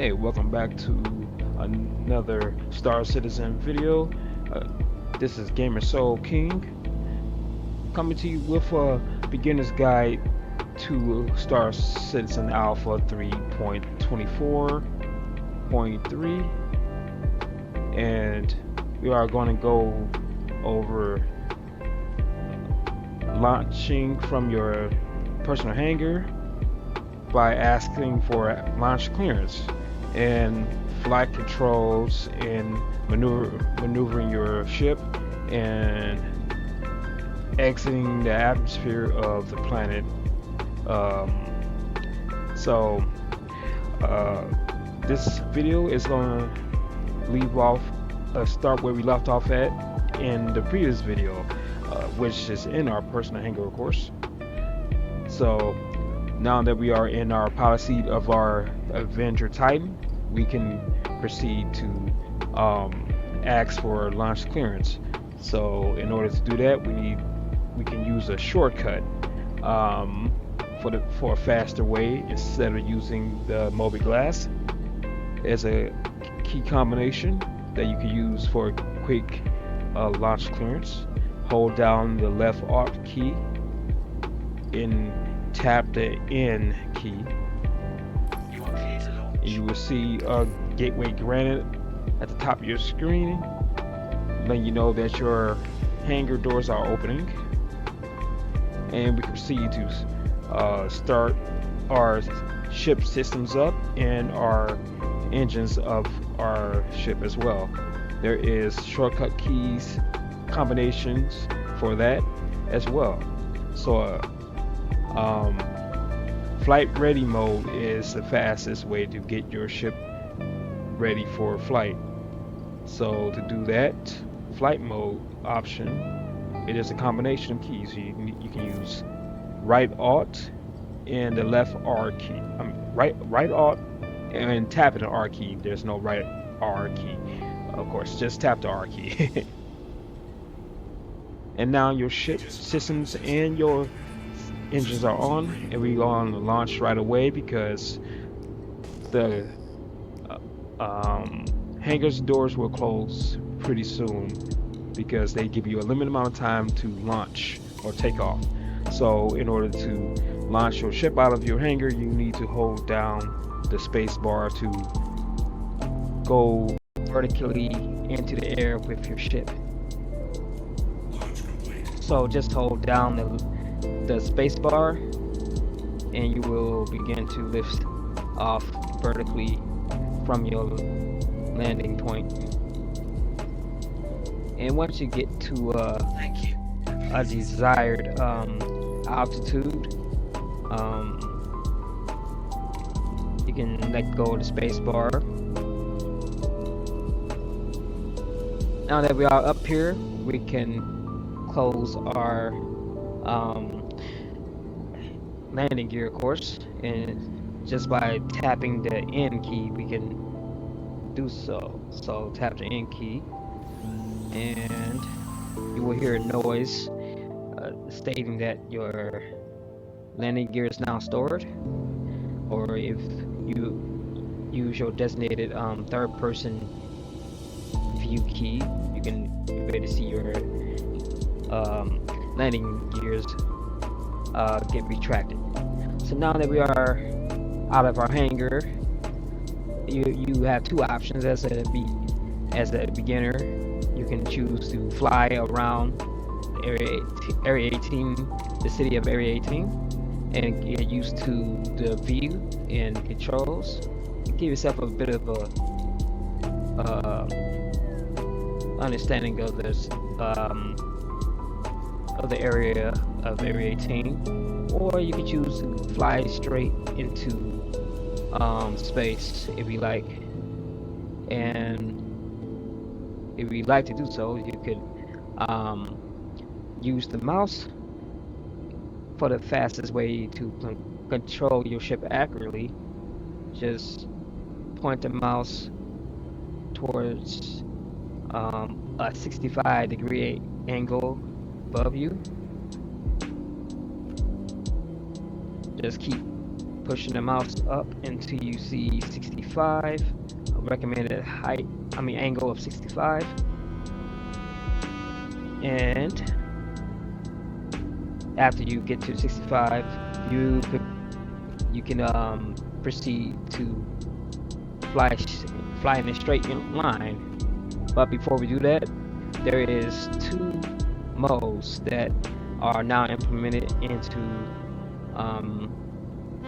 Hey, welcome back to another Star Citizen video. Uh, this is Gamer Soul King coming to you with a beginner's guide to Star Citizen Alpha 3.24.3, and we are going to go over launching from your personal hangar by asking for launch clearance and flight controls and maneuvering your ship and exiting the atmosphere of the planet. Um, so this video is going to leave off start where we left off at in the previous video, which is in our personal hangar, of course. So now that we are in our pilot seat of our Avenger Titan, we can proceed to ask for launch clearance. So in order to do that, we can use a shortcut for a faster way instead of using the mobiGlas. As a key combination that you can use for quick launch clearance. Hold down the left Alt key and tap the N key. You will see a gateway granted at the top of your screen, letting you know that your hangar doors are opening, and we can proceed to start our ship systems up and our engines of our ship as well. There is shortcut keys combinations for that as well. So flight ready mode is the fastest way to get your ship ready for flight. So to do that flight mode option, it is a combination of keys. You can use right Alt and the left R key. Right Alt and tapping the R key. There's no right R key, of course. Just tap the R key. And now your ship systems and your engines are on, and we're going to launch right away because the hangar's doors will close pretty soon because they give you a limited amount of time to launch or take off. So in order to launch your ship out of your hangar, you need to hold down the space bar to go vertically into the air with your ship. So just hold down the space bar and you will begin to lift off vertically from your landing point. And once you get to a desired altitude, you can let go of the space bar. Now that we are up here, we can close our landing gear, of course, and just by tapping the N key we can do so. So tap the N key and you will hear a noise stating that your landing gear is now stored, or if you use your designated third person view key, you can be able to see your landing gears get retracted. So now that we are out of our hangar, you have two options as a beginner. You can choose to fly around Area 18, the city of Area 18, and get used to the view and controls. Give yourself a bit of a understanding of this of the area of Area 18, or you can choose to fly straight into space if you like. And if you'd like to do so, you could use the mouse for the fastest way to control your ship accurately. Just point the mouse towards a 65-degree angle above you. Just keep pushing the mouse up until you see 65, a recommended angle of 65, and after you get to 65, you can proceed to fly in a straight line. But before we do that, there is two modes that are now implemented into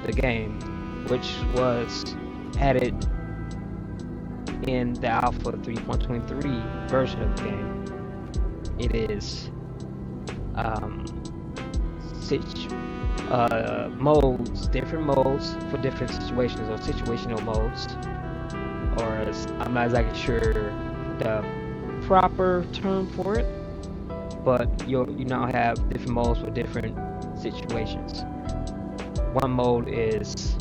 the game, which was added in the Alpha 3.23 version of the game. It is modes, different modes for different situations, or situational modes, or I'm not exactly sure the proper term for it, but you now have different modes for different situations. One mode is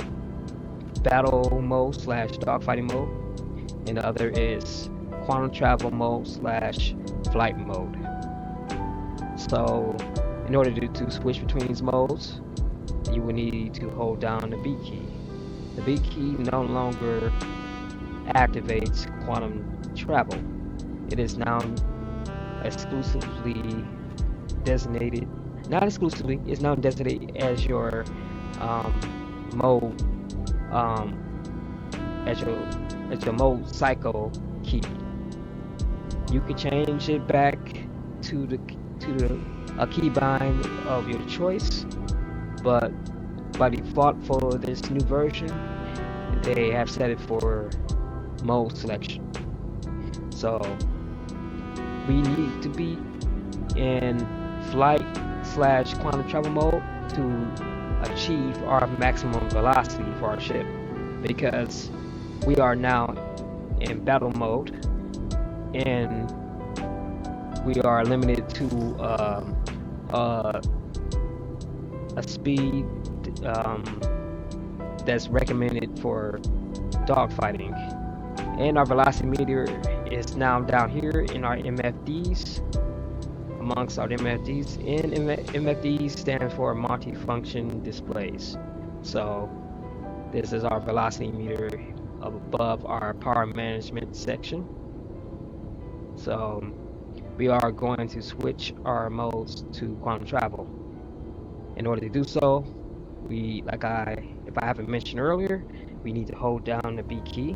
battle mode / dogfighting mode, and the other is quantum travel mode / flight mode. So in order to switch between these modes, you will need to hold down the B key. The B key no longer activates quantum travel. It is now exclusively designated, not exclusively, it's now designated as your mode, as your mode cycle key. You can change it back to a keybind of your choice, but by default for this new version, they have set it for mode selection. So we need to be in flight / quantum travel mode to achieve our maximum velocity for our ship, because we are now in battle mode and we are limited to a speed that's recommended for dogfighting, and our velocity meter is now down here in our MFDs, amongst our MFDs, and MFDs stand for multifunction displays. So this is our velocity meter above our power management section. So we are going to switch our modes to quantum travel. In order to do so, if I haven't mentioned earlier, we need to hold down the B key.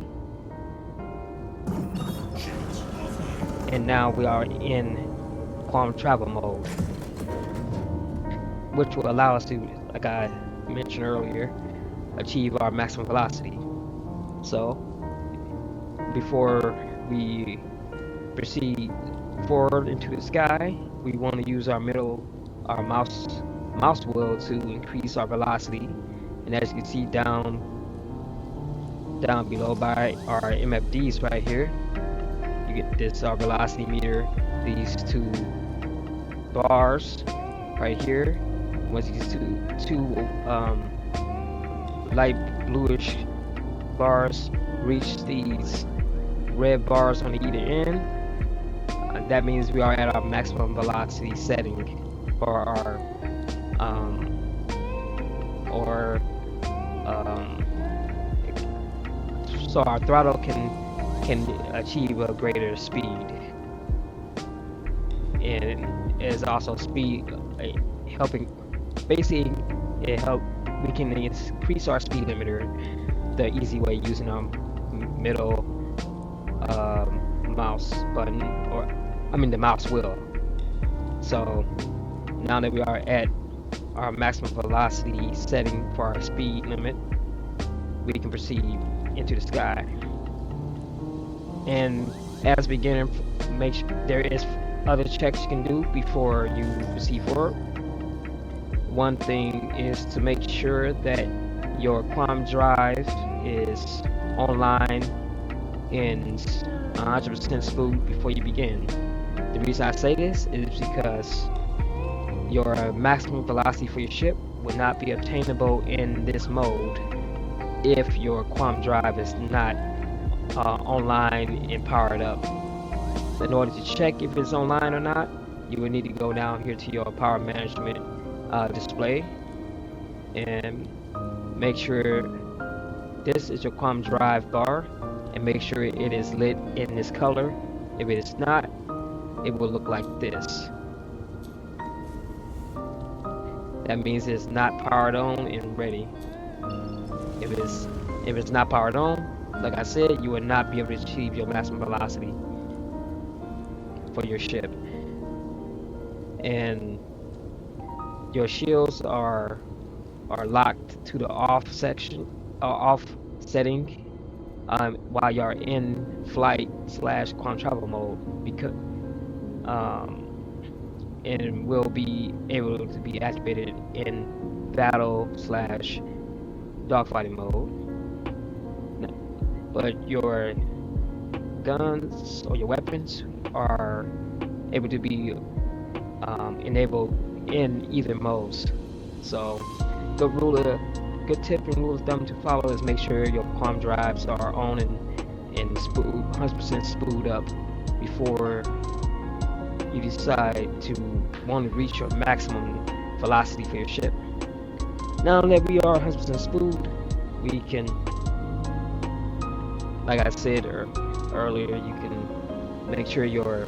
And now we are in quantum travel mode, which will allow us to, like I mentioned earlier, achieve our maximum velocity. So before we proceed forward into the sky, we want to use our mouse wheel to increase our velocity. And as you can see down below by our MFDs right here, you get this our velocity meter, these two bars right here. Once these two light bluish bars reach these red bars on either end, that means we are at our maximum velocity setting for our so our throttle can achieve a greater speed, and is also speed helping. Basically, we can increase our speed limiter the easy way using our middle mouse button, the mouse wheel. So now that we are at our maximum velocity setting for our speed limit, we can proceed into the sky. And as a beginner, make sure there is other checks you can do before you proceed forward. One thing is to make sure that your quantum drive is online and 100% smooth before you begin. The reason I say this is because your maximum velocity for your ship will not be obtainable in this mode if your quantum drive is not online and powered up. In order to check if it's online or not, you will need to go down here to your power management display, and make sure this is your QAM drive bar, and make sure it is lit in this color. If it is not, it will look like this. That means it's not powered on and ready. If it's not powered on, like I said, you will not be able to achieve your maximum velocity for your ship. And your shields are locked to the off section, off setting, while you're in flight / quantum travel mode, because and will be able to be activated in battle / dogfighting mode. But your guns or your weapons are able to be enabled in either modes. So good tip and rule of thumb to follow is make sure your QAM drives are on and 100% spooled up before you decide to want to reach your maximum velocity for your ship. Now that we are 100% spooled, we can, like I said earlier, you can make sure your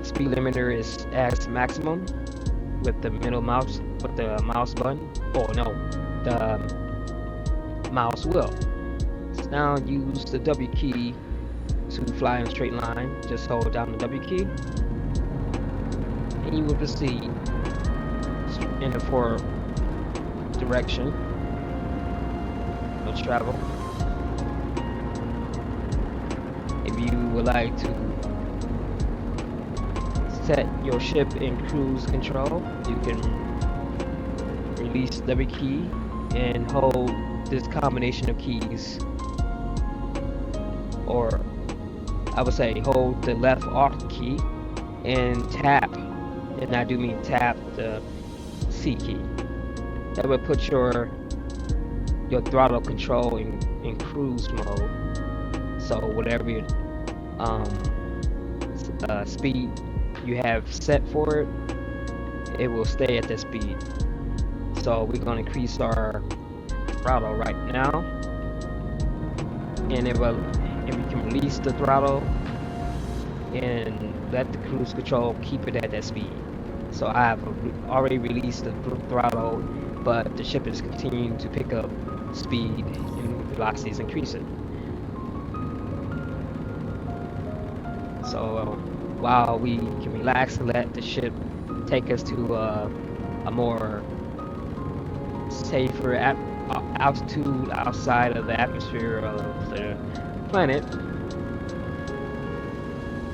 speed limiter is at maximum with the mouse button. Oh no, the mouse wheel. So now use the W key to fly in a straight line. Just hold down the W key, and you will proceed in the forward direction of travel. If you would like to set your ship in cruise control, you can release the W key and hold this combination of keys, or I would say hold the left Alt key and tap, and I do mean tap the C key. That would put your throttle control in cruise mode. So whatever speed you have set for it, it will stay at that speed. So we're going to increase our throttle right now, and we can release the throttle and let the cruise control keep it at that speed. So I have already released the throttle, but the ship is continuing to pick up speed and velocity is increasing. So while we can relax and let the ship take us to a more safer altitude outside of the atmosphere of the planet,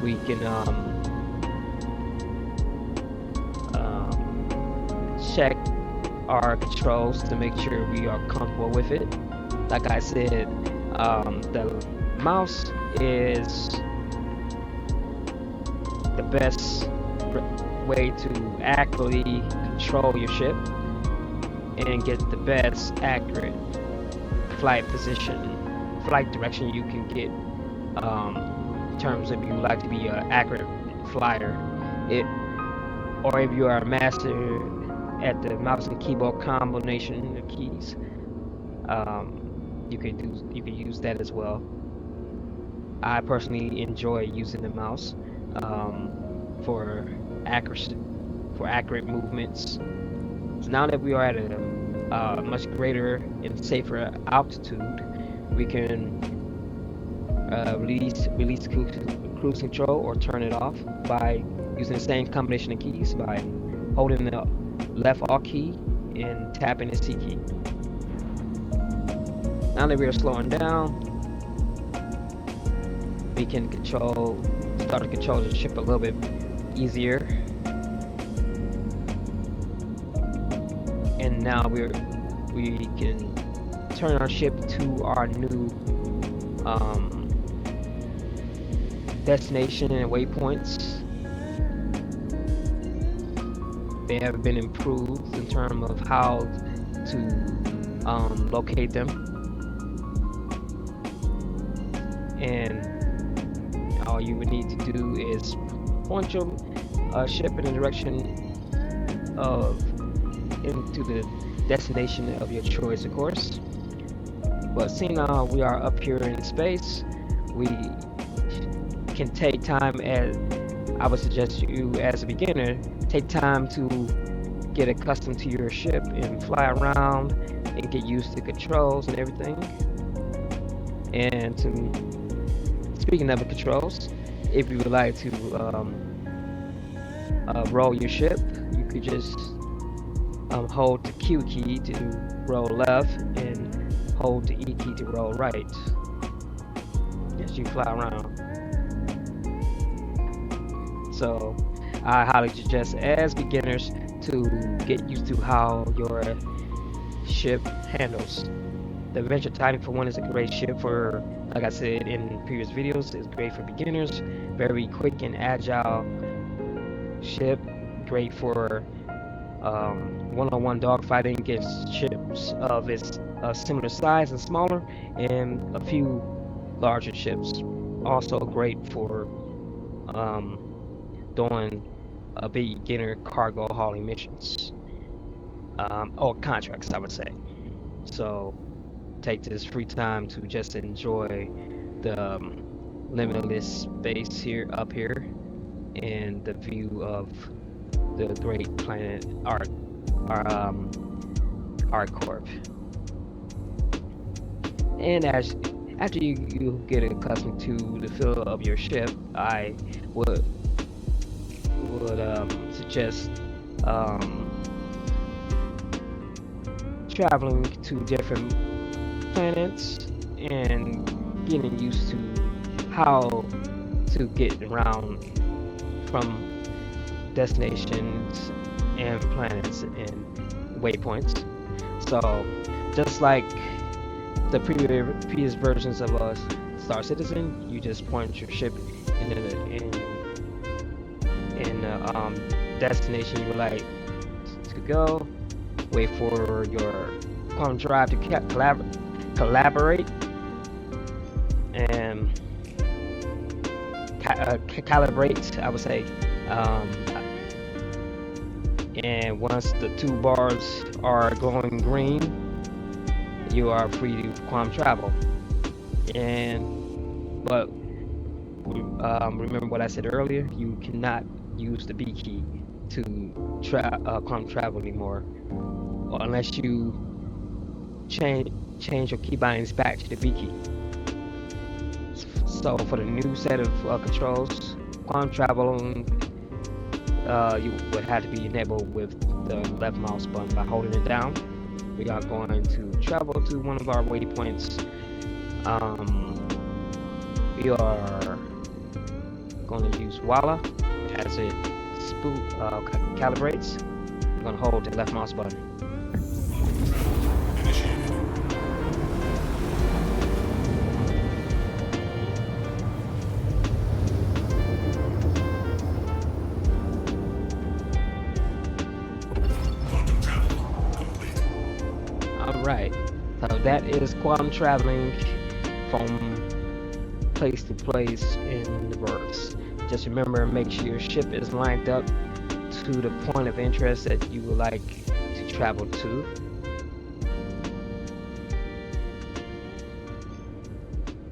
we can check our controls to make sure we are comfortable with it. Like I said, the mouse is the best way to accurately control your ship and get the best accurate flight direction you can get, in terms of you like to be an accurate flyer, or if you are a master at the mouse and keyboard combination of keys, you can use that as well. I personally enjoy using the mouse for accurate movements. So now that we are at a much greater and safer altitude, we can release cruise control or turn it off by using the same combination of keys, by holding the left Alt key and tapping the C key. Now that we are slowing down, we can start to control the ship a little bit easier. And now we can turn our ship to our new destination and waypoints. They have been improved in terms of how to locate them, and all you would need to do is point your ship in the direction into the destination of your choice, of course. But seeing we are up here in space, we can take time, as I would suggest you as a beginner, take time to get accustomed to your ship and fly around and get used to controls and everything. And speaking of the controls, if you would like to roll your ship, you could just hold the Q key to roll left and hold the E key to roll right as you fly around. So I highly suggest as beginners to get used to how your ship handles. The Adventure Titan for one is a great ship for, like I said in previous videos, it's great for beginners. Very quick and agile ship, great for one-on-one dogfighting against ships of its similar size and smaller, and a few larger ships. Also great for doing beginner cargo hauling missions, or contracts, I would say. So take this free time to just enjoy the limitless space here, up here, and the view of the great planet ArcCorp. And after you get accustomed to the feel of your ship, I would suggest traveling to different planets and getting used to how to get around from destinations and planets and waypoints. So just like the previous versions of Star Citizen, you just point your ship in the destination you would like to go, wait for your quantum drive to collaborate and calibrate, I would say. And once the two bars are glowing green, you are free to quantum travel. But remember what I said earlier, you cannot use the B key to quantum travel anymore, unless you change your key bindings back to the B key. So for the new set of controls, quantum travel, you would have to be enabled with the left mouse button by holding it down. We are going to travel to one of our waypoints. We are going to use Walla as it calibrates. We're going to hold the left mouse button. Alright, so that is quantum traveling from place to place in the verse. Just remember, make sure your ship is lined up to the point of interest that you would like to travel to.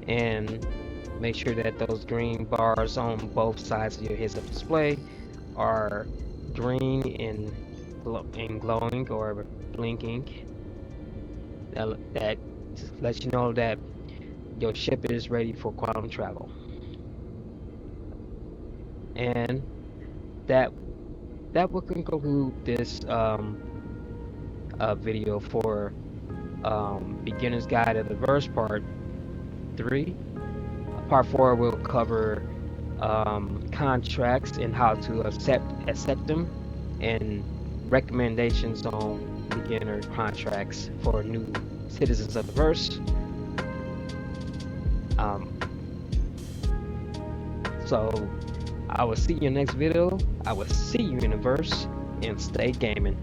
And make sure that those green bars on both sides of your heads-up display are green and glowing or blinking. That lets you know that your ship is ready for quantum travel. And that will conclude this video for Beginner's Guide of the Verse Part 3. Part 4 will cover contracts and how to accept them, and recommendations on beginner contracts for new citizens of the verse. So I will see you in the next video. I will see you in the verse, and stay gaming.